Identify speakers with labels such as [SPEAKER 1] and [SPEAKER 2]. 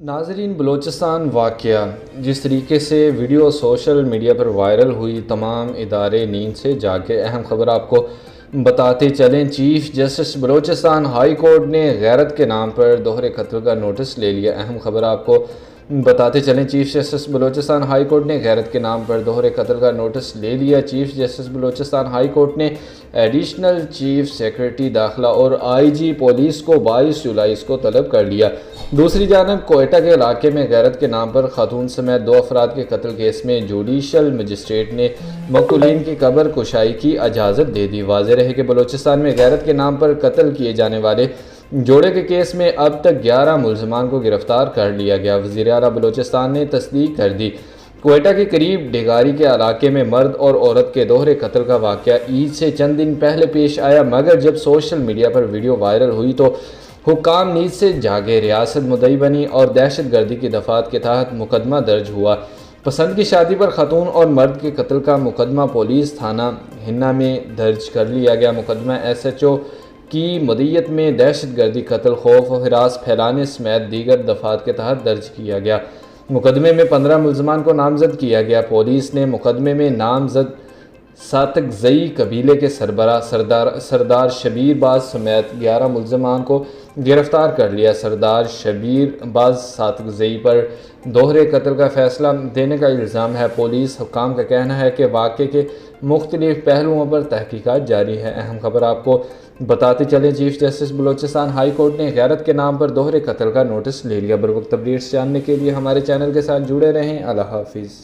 [SPEAKER 1] नाजरीन, बलूचिस्तान वाक़या जिस तरीके से वीडियो सोशल मीडिया पर वायरल हुई, तमाम इदारे नींद से जागे। अहम खबर आपको बताते चलें, chief justice Balochistan high court ने गैरत के नाम पर दोहरे कत्ल का नोटिस ले लिया। अहम खबर आपको बताते चलें, chief justice Balochistan high court ने गैरत के नाम पर दोहरे कत्ल का नोटिस ले लिया। Chief justice Balochistan high court ने एडिशनल चीफ सेक्रेटरी दाखिला और आईजी पुलिस को 22 जुलाई को तलब कर लिया। दूसरी जानब कोयटा के इलाके में गैरत के नाम पर खातून समेत 2 अफराद के कत्ल केस में जुडिशल मजिस्ट्रेट ने मकतूलीन की कब्र कुशाई की इजाज़त दे दी। वाज़ेह रहे कि बलूचिस्तान में गैरत के नाम पर कत्ल किए जाने वाले जोड़े के केस में अब तक 11 मुलजमान को गिरफ्तार कर लिया गया। वज़ीर आला बलूचिस्तान ने तस्दीक कर दी। कोयटा के करीब डेगारी के इलाके में मर्द और औरत के दोहरे कत्ल का वाक़या ईद से चंद दिन पहले पेश आया, मगर जब सोशल मीडिया पर वीडियो वायरल हुई तो हुक्काम नींद से जागे, रियासत मुद्दई बनी और दहशत गर्दी की दफात के तहत मुकदमा दर्ज हुआ। पसंद की शादी पर खातून और मर्द के कत्ल का मुकदमा पुलिस थाना हिन्ना में दर्ज कर लिया गया। मुकदमा SHO की मदीयत में दहशत गर्दी, कत्ल, खौफ और हिरास फैलाने समेत दीगर दफात के तहत दर्ज किया गया। मुकदमे में 15 मुलजमान को नामजद किया गया। पुलिस ने मुकदमे में नामजद सातकजई कबीले के सरबरा सरदार शबीर बाज समेत 11 मुलजमान को गिरफ्तार कर लिया। सरदार शबीर बाज सातकजई पर दोहरे कत्ल का फैसला देने का इल्ज़ाम है। पुलिस हुक्काम का कहना है कि वाक़े के मुख्तलिफ पहलुओं पर तहकीकात जारी है। अहम खबर आपको बताते चलें, chief justice Balochistan high court ने गैरत के नाम पर दोहरे कत्ल का नोटिस ले लिया। बर वक्त अपडेट्स जानने के लिए हमारे चैनल के साथ जुड़े रहें। अल्लाह हाफिज़।